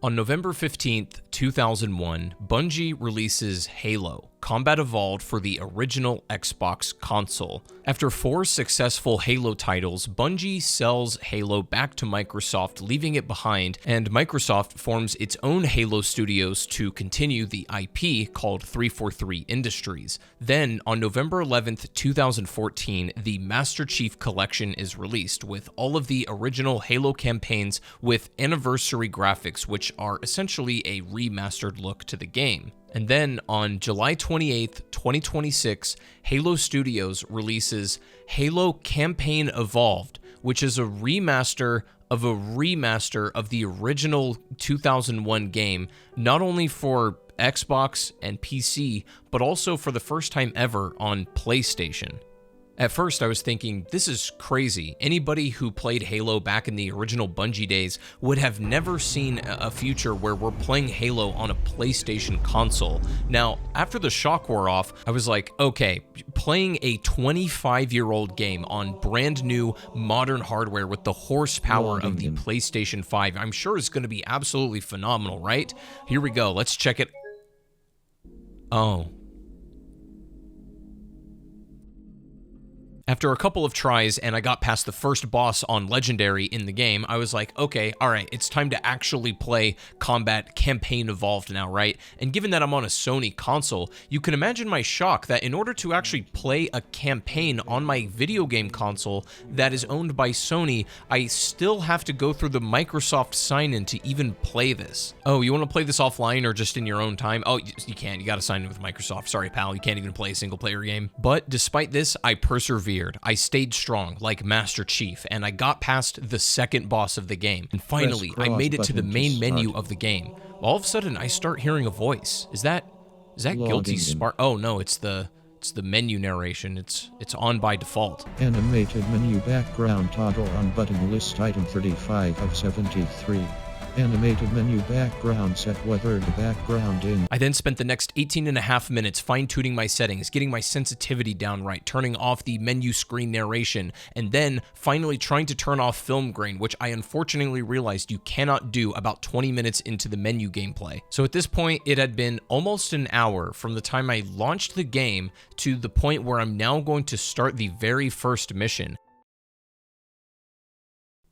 On November 15th, 2001, Bungie releases Halo: Combat Evolved for the original Xbox console. After 4 successful Halo titles, Bungie sells Halo back to Microsoft, leaving it behind, and Microsoft forms its own Halo Studios to continue the IP called 343 Industries. Then, on November 11th, 2014, the Master Chief Collection is released, with all of the original Halo campaigns with anniversary graphics, which are essentially a remastered look to the game. And then on July 28th, 2026, Halo Studios releases Halo Campaign Evolved, which is a remaster of the original 2001 game, not only for Xbox and PC, but also for the first time ever on PlayStation. At first, I was thinking, this is crazy. Anybody who played Halo back in the original Bungie days would have never seen a future where we're playing Halo on a PlayStation console. Now, after the shock wore off, I was like, okay, playing a 25-year-old game on brand new modern hardware with the horsepower of the PlayStation 5, I'm sure is going to be absolutely phenomenal, right? Here we go. Let's check it. Oh. After a couple of tries and I got past the first boss on Legendary in the game, I was like, okay, alright, it's time to actually play Combat Campaign Evolved now, right? And given that I'm on a Sony console, you can imagine my shock that in order to actually play a campaign on my video game console that is owned by Sony, I still have to go through the Microsoft sign-in to even play this. Oh, you want to play this offline or just in your own time? Oh, you can't. You gotta sign in with Microsoft. Sorry, pal, you can't even play a single-player game. But despite this, I persevered. I stayed strong like Master Chief, and I got past the second boss of the game. And finally, I made it to the main menu of the game. All of a sudden, I start hearing a voice. Is that Guilty Spark? Oh no, it's the menu narration. It's on by default. Animated menu background toggle on button list item 35 of 73. Animated menu background set whether the background in. I then spent the next 18.5 minutes fine-tuning my settings, getting my sensitivity down right, turning off the menu screen narration, and then finally trying to turn off film grain, which I unfortunately realized you cannot do about 20 minutes into the menu gameplay. So at this point, it had been almost an hour from the time I launched the game to the point where I'm now going to start the very first mission.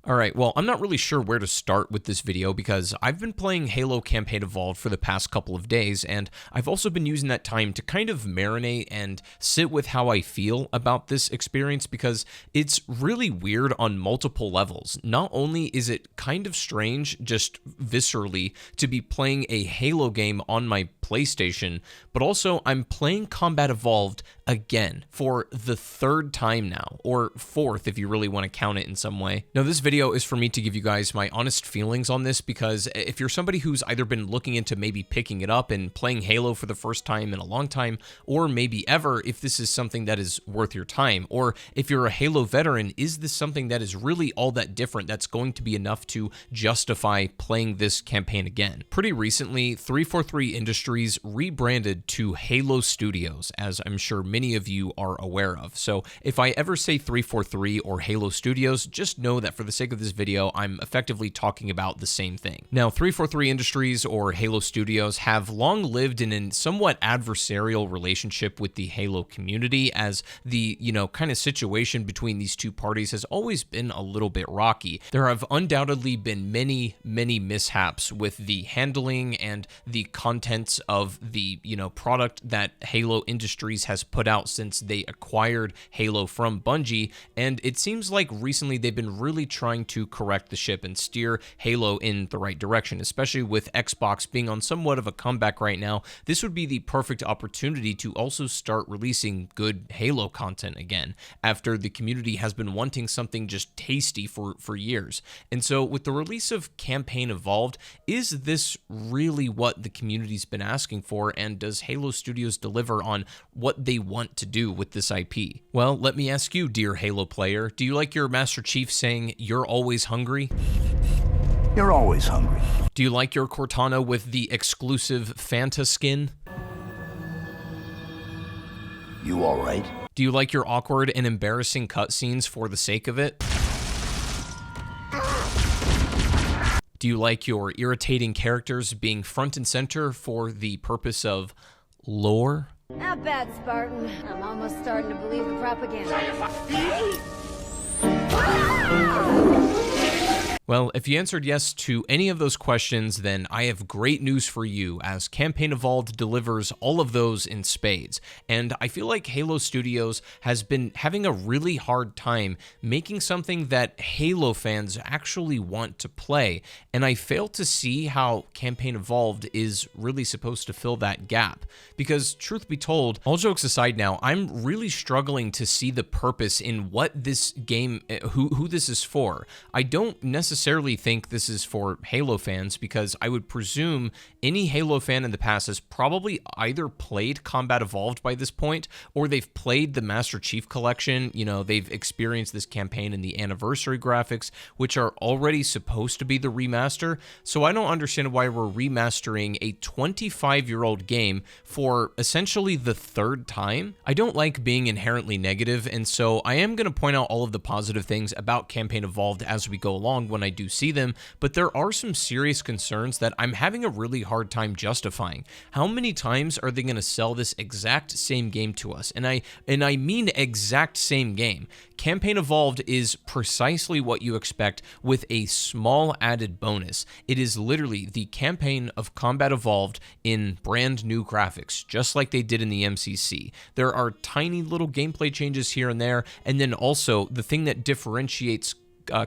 Alright, well, I'm not really sure where to start with this video because I've been playing Halo Campaign Evolved for the past couple of days, and I've also been using that time to kind of marinate and sit with how I feel about this experience because it's really weird on multiple levels. Not only is it kind of strange, just viscerally, to be playing a Halo game on my PlayStation, but also I'm playing Combat Evolved again for the 3rd time now, or 4th if you really want to count it in some way. Now, this video is for me to give you guys my honest feelings on this because if you're somebody who's either been looking into maybe picking it up and playing Halo for the first time in a long time, or maybe ever, if this is something that is worth your time, or if you're a Halo veteran, is this something that is really all that different that's going to be enough to justify playing this campaign again? Pretty recently, 343 Industries rebranded to Halo Studios, as I'm sure many of you are aware of. So if I ever say 343 or Halo Studios, just know that for the sake of this video, I'm effectively talking about the same thing. Now, 343 Industries or Halo Studios have long lived in a somewhat adversarial relationship with the Halo community, as the, kind of situation between these two parties has always been a little bit rocky. There have undoubtedly been many mishaps with the handling and the contents of the, product that Halo Industries has put out since they acquired Halo from Bungie, and it seems like recently they've been really trying to correct the ship and steer Halo in the right direction, especially with Xbox being on somewhat of a comeback right now. This would be the perfect opportunity to also start releasing good Halo content again, after the community has been wanting something just tasty for years. And so with the release of Campaign Evolved, is this really what the community's been asking for, and does Halo Studios deliver on what they want to do with this IP? Well, let me ask you, dear Halo player, do you like your Master Chief saying, "You're always hungry"? You're always hungry. Do you like your Cortana with the exclusive Fanta skin? You all right? Do you like your awkward and embarrassing cutscenes for the sake of it? Do Do you like your irritating characters being front and center for the purpose of lore? Not bad, Spartan. I'm almost starting to believe the propaganda. Well, if you answered yes to any of those questions, then I have great news for you, as Campaign Evolved delivers all of those in spades. And I feel like Halo Studios has been having a really hard time making something that Halo fans actually want to play, and I fail to see how Campaign Evolved is really supposed to fill that gap. Because, truth be told, all jokes aside now, I'm really struggling to see the purpose in what this game, who this is for. I don't necessarily think this is for Halo fans, because I would presume any Halo fan in the past has probably either played Combat Evolved by this point, or they've played the Master Chief Collection. You know, they've experienced this campaign in the anniversary graphics, which are already supposed to be the remaster. So I don't understand why we're remastering a 25-year-old game for essentially the third time. I don't like being inherently negative, and so I am going to point out all of the positive things about Campaign Evolved as we go along when I do see them, but there are some serious concerns that I'm having a really hard time justifying. How many times are they going to sell this exact same game to us? And I mean exact same game. Campaign Evolved is precisely what you expect, with a small added bonus. It is literally the campaign of Combat Evolved in brand new graphics, just like they did in the MCC. There are tiny little gameplay changes here and there, and then also the thing that differentiates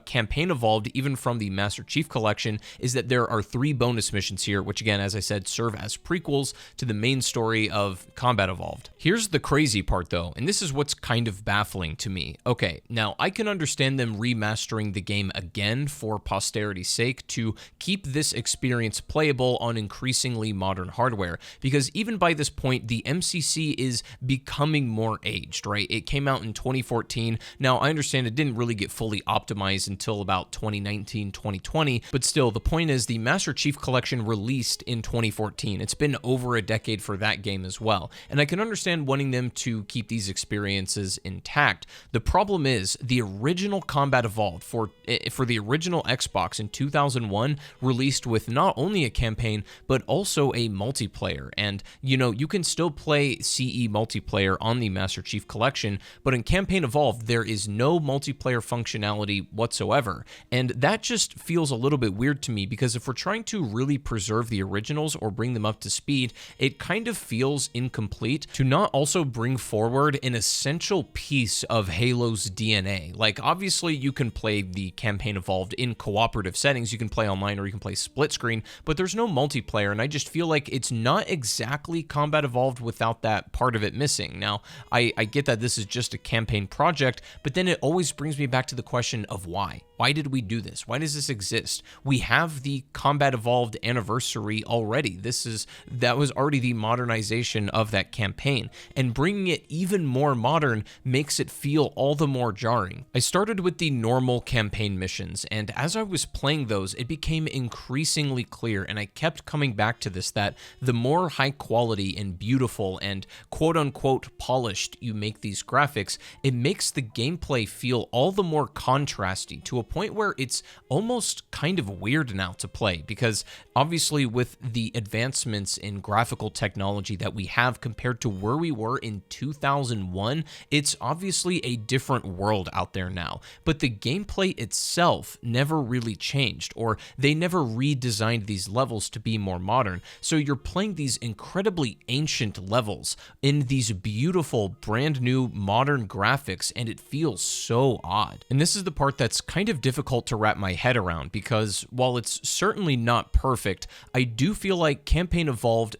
Campaign Evolved even from the Master Chief Collection is that there are 3 bonus missions here, which again, as I said, serve as prequels to the main story of Combat Evolved. Here's the crazy part though, and this is what's kind of baffling to me. Okay, now I can understand them remastering the game again for posterity's sake to keep this experience playable on increasingly modern hardware, because even by this point, the MCC is becoming more aged, right? It came out in 2014. Now, I understand it didn't really get fully optimized until about 2019, 2020, but still, the point is the Master Chief Collection released in 2014. It's been over a decade for that game as well, and I can understand wanting them to keep these experiences intact. The problem is the original Combat Evolved for the original Xbox in 2001 released with not only a campaign, but also a multiplayer, and you know, you can still play CE multiplayer on the Master Chief Collection, but in Campaign Evolved, there is no multiplayer functionality whatsoever. And that just feels a little bit weird to me, because if we're trying to really preserve the originals or bring them up to speed, it kind of feels incomplete to not also bring forward an essential piece of Halo's DNA. Like, obviously, you can play the Campaign Evolved in cooperative settings, you can play online or you can play split screen, but there's no multiplayer, and I just feel like it's not exactly Combat Evolved without that part of it missing. Now, I get that this is just a campaign project, but then it always brings me back to the question of why. Why did we do this? Why does this exist? We have the Combat Evolved anniversary already. That was already the modernization of that campaign, and bringing it even more modern makes it feel all the more jarring. I started with the normal campaign missions, and as I was playing those, it became increasingly clear, and I kept coming back to this, that the more high quality and beautiful and quote-unquote polished you make these graphics, it makes the gameplay feel all the more contrasty, to a point where it's almost kind of weird now to play, because obviously with the advancements in graphical technology that we have compared to where we were in 2001, it's obviously a different world out there now, but the gameplay itself never really changed, or they never redesigned these levels to be more modern. So you're playing these incredibly ancient levels in these beautiful brand new modern graphics, and it feels so odd. And this is the part that's kind of difficult to wrap my head around, because while it's certainly not perfect, I do feel like Campaign Evolved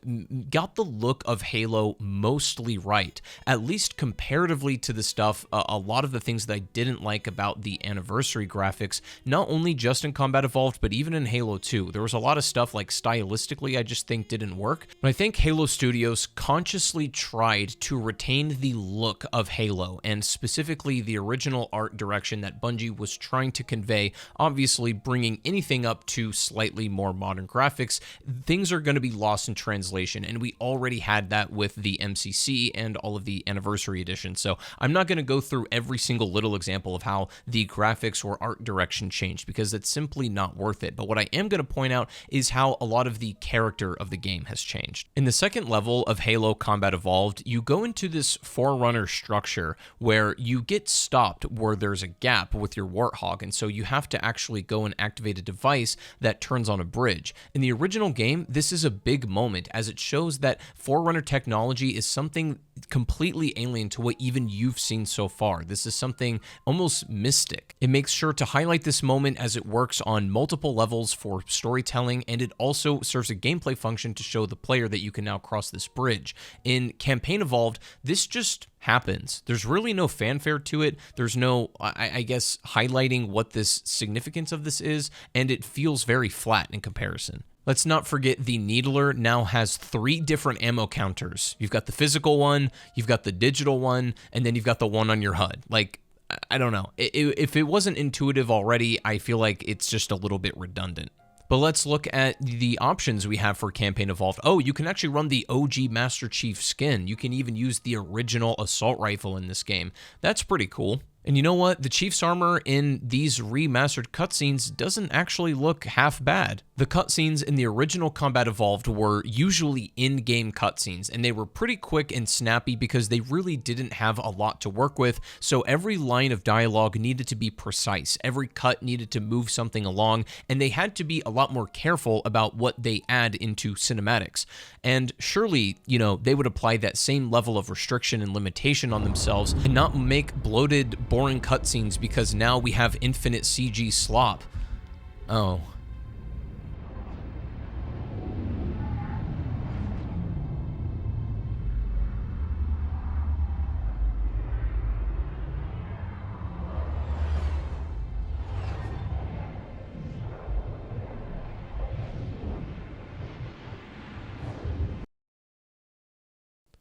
got the look of Halo mostly right, at least comparatively to the stuff, a lot of the things that I didn't like about the anniversary graphics, not only just in Combat Evolved, but even in Halo 2. There was a lot of stuff like stylistically I just think didn't work, but I think Halo Studios consciously tried to retain the look of Halo, and specifically the original art direction that Bungie was was trying to convey. Obviously, bringing anything up to slightly more modern graphics, things are going to be lost in translation, and we already had that with the MCC and all of the anniversary editions. So I'm not going to go through every single little example of how the graphics or art direction changed, because it's simply not worth it. But what I am going to point out is how a lot of the character of the game has changed. In the second level of Halo Combat Evolved, you go into this Forerunner structure where you get stopped where there's a gap with your Warthog, and so you have to actually go and activate a device that turns on a bridge. In the original game, this is a big moment, as it shows that Forerunner technology is something completely alien to what even you've seen so far. This is something almost mystic. It makes sure to highlight this moment as it works on multiple levels for storytelling, and it also serves a gameplay function to show the player that you can now cross this bridge. In Campaign Evolved, this just happens. There's really no fanfare to it. There's no, I guess, highlighting what this significance of this is, and it feels very flat in comparison. Let's not forget the Needler now has 3 different ammo counters. You've got the physical one, you've got the digital one, and then you've got the one on your HUD. Like, I don't know. If it wasn't intuitive already, I feel like it's just a little bit redundant. But let's look at the options we have for Campaign Evolved. Oh, you can actually run the OG Master Chief skin. You can even use the original assault rifle in this game. That's pretty cool. And you know what? The Chief's armor in these remastered cutscenes doesn't actually look half bad. The cutscenes in the original Combat Evolved were usually in-game cutscenes, and they were pretty quick and snappy because they really didn't have a lot to work with, so every line of dialogue needed to be precise. Every cut needed to move something along, and they had to be a lot more careful about what they add into cinematics. And surely, you know, they would apply that same level of restriction and limitation on themselves and not make bloated, boring cutscenes because now we have infinite CG slop. Oh.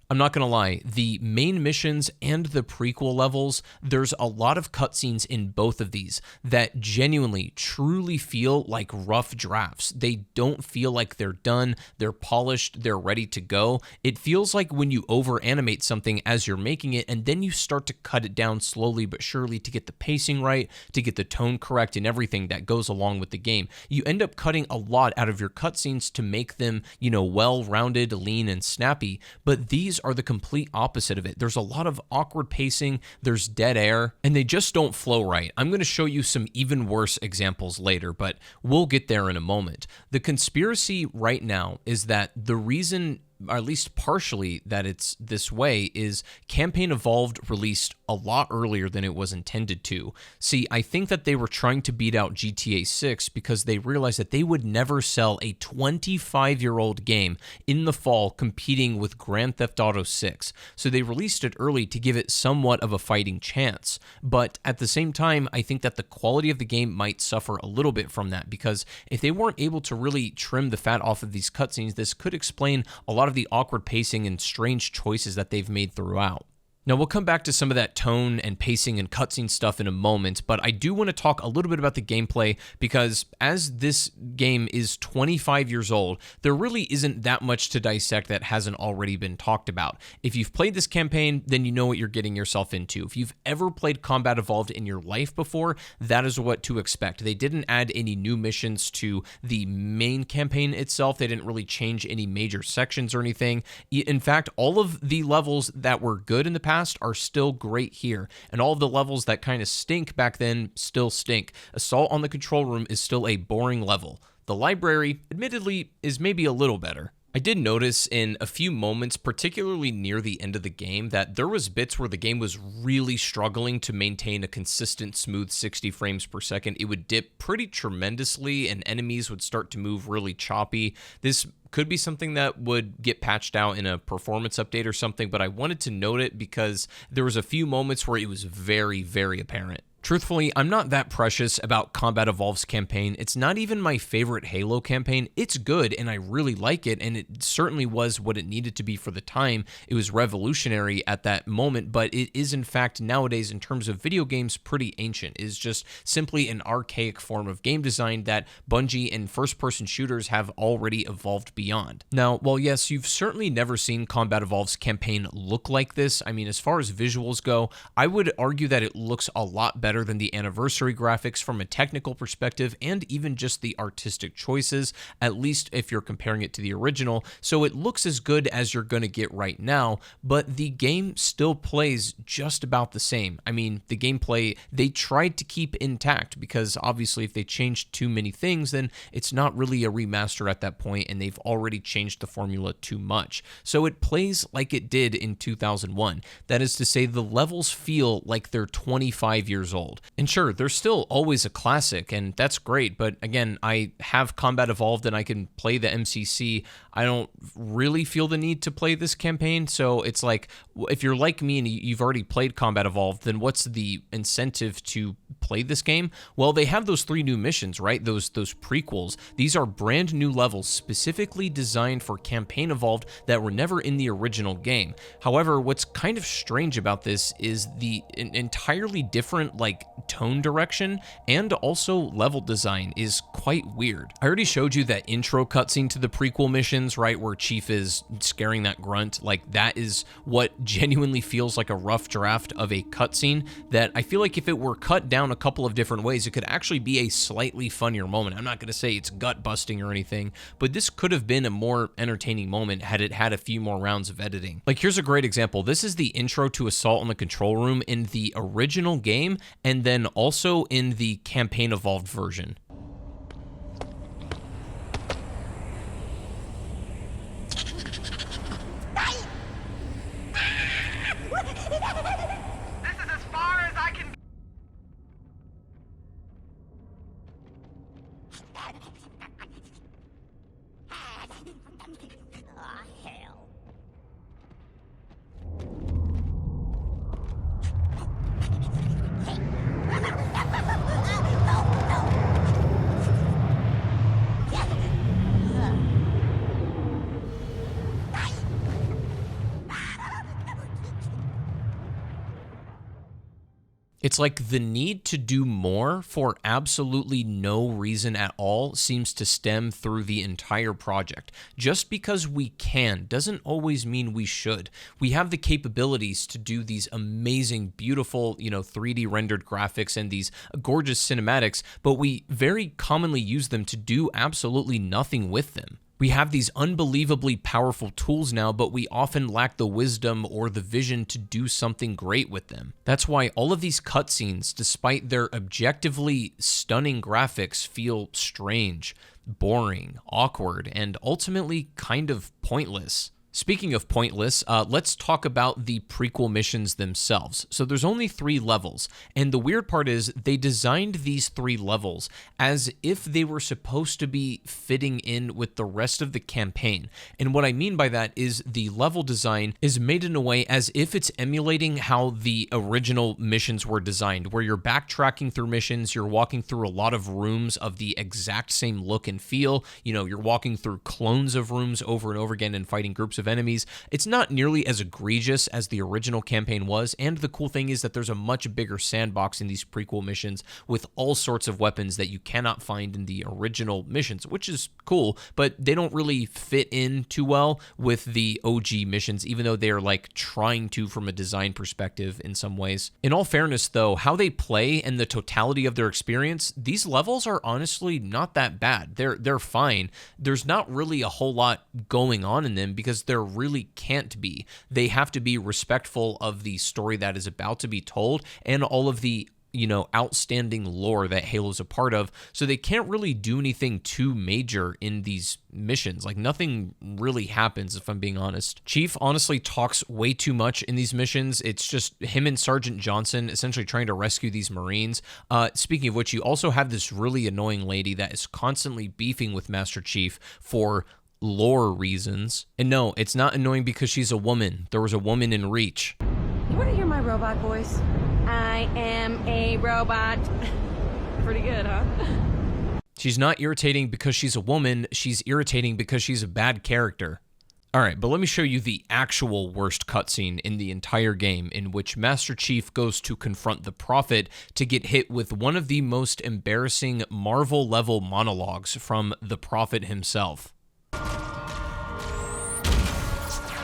I'm not gonna lie, the main missions and the prequel levels, there's a lot of cutscenes in both of these that genuinely, truly feel like rough drafts. They don't feel like they're done, they're polished, they're ready to go. It feels like when you over-animate something as you're making it, and then you start to cut it down slowly but surely to get the pacing right, to get the tone correct and everything that goes along with the game. You end up cutting a lot out of your cutscenes to make them, you know, well-rounded, lean, and snappy, but these are the complete opposite of it. There's a lot of awkward pacing, there's dead air, and they just don't flow right. I'm going to show you some even worse examples later, but we'll get there in a moment. The conspiracy right now is that the reason, or at least partially, that it's this way is Campaign Evolved released a lot earlier than it was intended to. See, I think that they were trying to beat out GTA 6 because they realized that they would never sell a 25-year-old game in the fall competing with Grand Theft Auto 6. So they released it early to give it somewhat of a fighting chance. But at the same time, I think that the quality of the game might suffer a little bit from that, because if they weren't able to really trim the fat off of these cutscenes, this could explain a lot of the awkward pacing and strange choices that they've made throughout. Now, we'll come back to some of that tone and pacing and cutscene stuff in a moment, but I do want to talk a little bit about the gameplay, because as this game is 25 years old, there really isn't that much to dissect that hasn't already been talked about. If you've played this campaign, then you know what you're getting yourself into. If you've ever played Combat Evolved in your life before, that is what to expect. They didn't add any new missions to the main campaign itself. They didn't really change any major sections or anything. In fact, all of the levels that were good in the past are still great here, and all of the levels that kind of stink back then still stink. Assault on the Control Room is still a boring level. The library, admittedly, is maybe a little better. I did notice in a few moments, particularly near the end of the game, that there was bits where the game was really struggling to maintain a consistent, smooth 60 frames per second. It would dip pretty tremendously, and enemies would start to move really choppy. This could be something that would get patched out in a performance update or something, but I wanted to note it because there was a few moments where it was very, very apparent. Truthfully, I'm not that precious about Combat Evolved's campaign. It's not even my favorite Halo campaign. It's good, and I really like it, and it certainly was what it needed to be for the time. It was revolutionary at that moment, but it is, in fact, nowadays, in terms of video games, pretty ancient. It is just simply an archaic form of game design that Bungie and first-person shooters have already evolved beyond. Now, while yes, you've certainly never seen Combat Evolved's campaign look like this, I mean, as far as visuals go, I would argue that it looks a lot better than the anniversary graphics from a technical perspective and even just the artistic choices, at least if you're comparing it to the original. So it looks as good as you're going to get right now, but the game still plays just about the same. I mean, the gameplay, they tried to keep intact because obviously if they changed too many things, then it's not really a remaster at that point, and they've already changed the formula too much. So it plays like it did in 2001. That is to say, the levels feel like they're 25 years old. And sure, there's still always a classic, and that's great, but again, I have Combat Evolved and I can play the MCC. I don't really feel the need to play this campaign, so it's like, if you're like me and you've already played Combat Evolved, then what's the incentive to play this game? Well, they have those 3 new missions, right? Those prequels. These are brand new levels specifically designed for Campaign Evolved that were never in the original game. However, what's kind of strange about this is the entirely different tone direction and also level design is quite weird. I already showed you that intro cutscene to the prequel missions, right, where Chief is scaring that grunt. Like, that is what genuinely feels like a rough draft of a cutscene that I feel like if it were cut down a couple of different ways, it could actually be a slightly funnier moment. I'm not going to say it's gut busting or anything, but this could have been a more entertaining moment had it had a few more rounds of editing. Like, here's a great example. This is the intro to Assault on the Control Room in the original game, and then also in the Campaign Evolved version. It's like the need to do more for absolutely no reason at all seems to stem through the entire project. Just because we can doesn't always mean we should. We have the capabilities to do these amazing, beautiful, 3D rendered graphics and these gorgeous cinematics, but we very commonly use them to do absolutely nothing with them. We have these unbelievably powerful tools now, but we often lack the wisdom or the vision to do something great with them. That's why all of these cutscenes, despite their objectively stunning graphics, feel strange, boring, awkward, and ultimately kind of pointless. Speaking of pointless, let's talk about the prequel missions themselves. So there's only 3 levels, and the weird part is they designed these 3 levels as if they were supposed to be fitting in with the rest of the campaign. And what I mean by that is the level design is made in a way as if it's emulating how the original missions were designed, where you're backtracking through missions, you're walking through a lot of rooms of the exact same look and feel. You're walking through clones of rooms over and over again and fighting groups of enemies. It's not nearly as egregious as the original campaign was, and the cool thing is that there's a much bigger sandbox in these prequel missions with all sorts of weapons that you cannot find in the original missions, which is cool, but they don't really fit in too well with the OG missions, even though they're trying to from a design perspective in some ways. In all fairness though, how they play and the totality of their experience, these levels are honestly not that bad. They're fine. There's not really a whole lot going on in them because there really can't be. They have to be respectful of the story that is about to be told and all of the outstanding lore that Halo's a part of, so they can't really do anything too major in these missions. Nothing really happens, if I'm being honest. Chief honestly talks way too much in these missions. It's just him and Sergeant Johnson essentially trying to rescue these Marines. Speaking of which, you also have this really annoying lady that is constantly beefing with Master Chief for lore reasons. And no, it's not annoying because she's a woman. There was a woman in Reach. You want to hear my robot voice? I am a robot. Pretty good, huh? She's not irritating because she's a woman, she's irritating because she's a bad character. Alright, but let me show you the actual worst cutscene in the entire game, in which Master Chief goes to confront the Prophet to get hit with one of the most embarrassing Marvel-level monologues from the Prophet himself.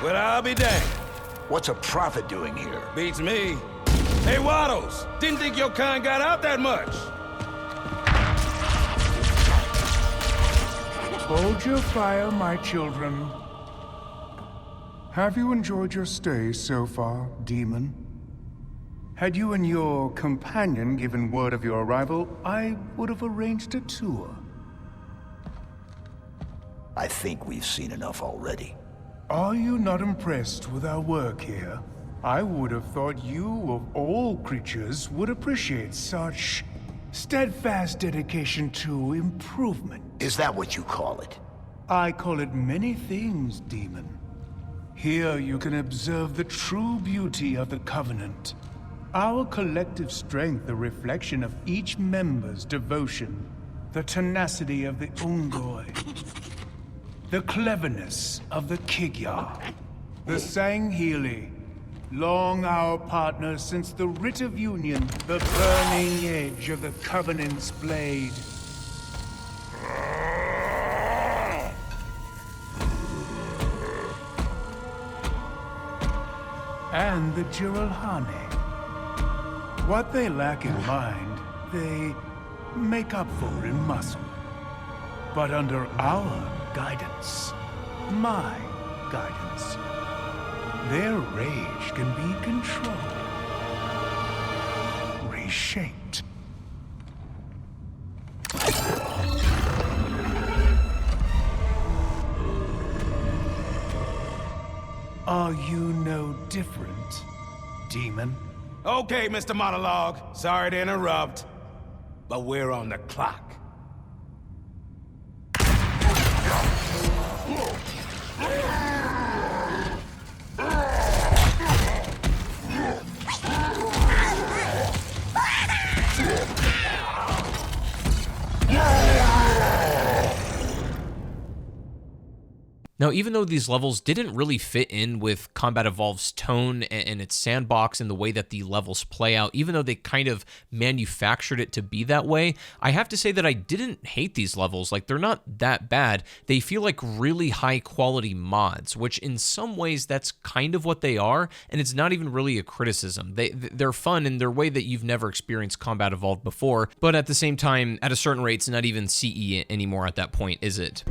Well, I'll be danged. What's a prophet doing here? Beats me. Hey, Waddles, didn't think your kind got out that much. Hold your fire, my children. Have you enjoyed your stay so far, Demon? Had you and your companion given word of your arrival, I would have arranged a tour. I think we've seen enough already. Are you not impressed with our work here? I would have thought you, of all creatures, would appreciate such steadfast dedication to improvement. Is that what you call it? I call it many things, Demon. Here you can observe the true beauty of the Covenant. Our collective strength, a reflection of each member's devotion. The tenacity of the Ungoi. The cleverness of the Kigyar. The Sangheili. Long our partners since the Writ of Union, the burning edge of the Covenant's blade. And the Jiralhane. What they lack in mind, they make up for in muscle. But under our guidance, my guidance, their rage can be controlled, reshaped. Are you no different, Demon? Okay, Mr. Monologue, sorry to interrupt, but we're on the clock. Now, even though these levels didn't really fit in with Combat Evolved's tone and its sandbox and the way that the levels play out, even though they kind of manufactured it to be that way, I have to say that I didn't hate these levels. Like, they're not that bad. They feel like really high-quality mods, which in some ways that's kind of what they are, and it's not even really a criticism. They're fun in their way that you've never experienced Combat Evolved before, but at the same time, at a certain rate, it's not even CE anymore at that point, is it?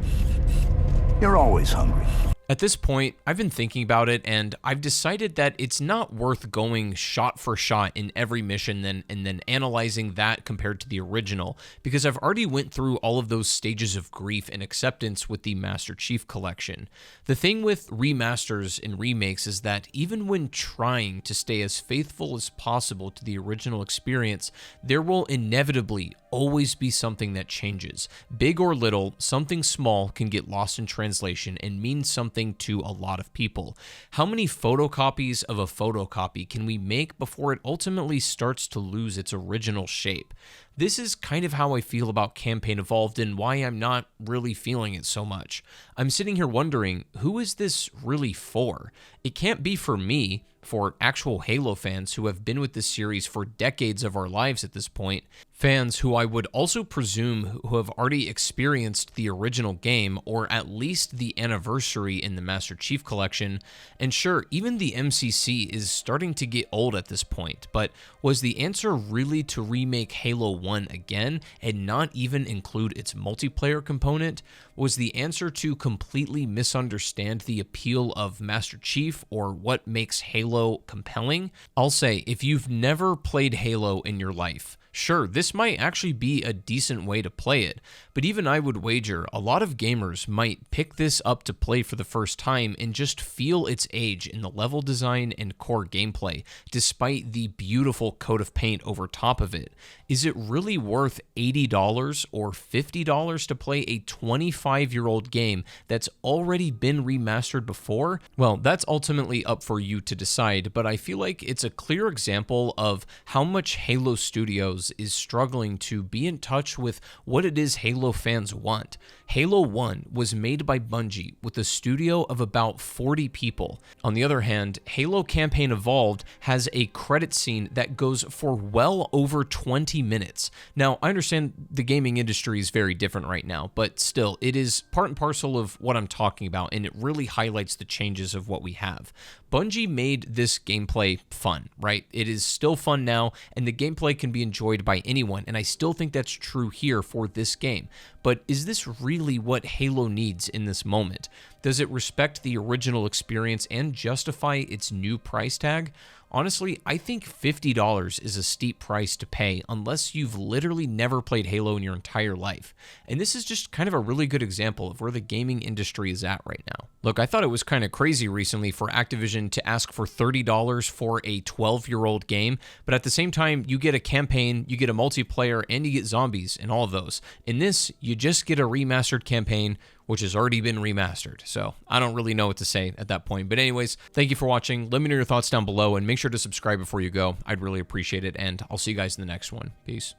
You're always hungry. At this point, I've been thinking about it, and I've decided that it's not worth going shot for shot in every mission and then analyzing that compared to the original, because I've already went through all of those stages of grief and acceptance with the Master Chief Collection. The thing with remasters and remakes is that even when trying to stay as faithful as possible to the original experience, there will inevitably always be something that changes. Big or little, something small can get lost in translation and mean something to a lot of people. How many photocopies of a photocopy can we make before it ultimately starts to lose its original shape? This is kind of how I feel about Campaign Evolved and why I'm not really feeling it so much. I'm sitting here wondering, who is this really for? It can't be for me, for actual Halo fans who have been with this series for decades of our lives at this point, fans who I would also presume who have already experienced the original game, or at least the anniversary in the Master Chief Collection, and sure, even the MCC is starting to get old at this point, but was the answer really to remake Halo 1 again and not even include its multiplayer component? Was the answer to completely misunderstand the appeal of Master Chief or what makes Halo compelling? I'll say, if you've never played Halo in your life, sure, this might actually be a decent way to play it, but even I would wager a lot of gamers might pick this up to play for the first time and just feel its age in the level design and core gameplay, despite the beautiful coat of paint over top of it. Is it really worth $80 or $50 to play a 25-year-old game that's already been remastered before? Well, that's ultimately up for you to decide, but I feel like it's a clear example of how much Halo Studios is struggling to be in touch with what it is Halo fans want. Halo 1 was made by Bungie with a studio of about 40 people. On the other hand, Halo Campaign Evolved has a credit scene that goes for well over 20 minutes. Now, I understand the gaming industry is very different right now, but still, it is part and parcel of what I'm talking about, and it really highlights the changes of what we have. Bungie made this gameplay fun, right? It is still fun now, and the gameplay can be enjoyed by anyone, and I still think that's true here for this game. But is this really what Halo needs in this moment? Does it respect the original experience and justify its new price tag? Honestly, I think $50 is a steep price to pay unless you've literally never played Halo in your entire life. And this is just kind of a really good example of where the gaming industry is at right now. Look, I thought it was kind of crazy recently for Activision to ask for $30 for a 12-year-old game, but at the same time, you get a campaign, you get a multiplayer, and you get zombies and all of those. In this, you just get a remastered campaign, which has already been remastered. So I don't really know what to say at that point. But anyways, thank you for watching. Let me know your thoughts down below, and make sure to subscribe before you go. I'd really appreciate it, and I'll see you guys in the next one. Peace.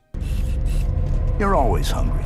You're always hungry.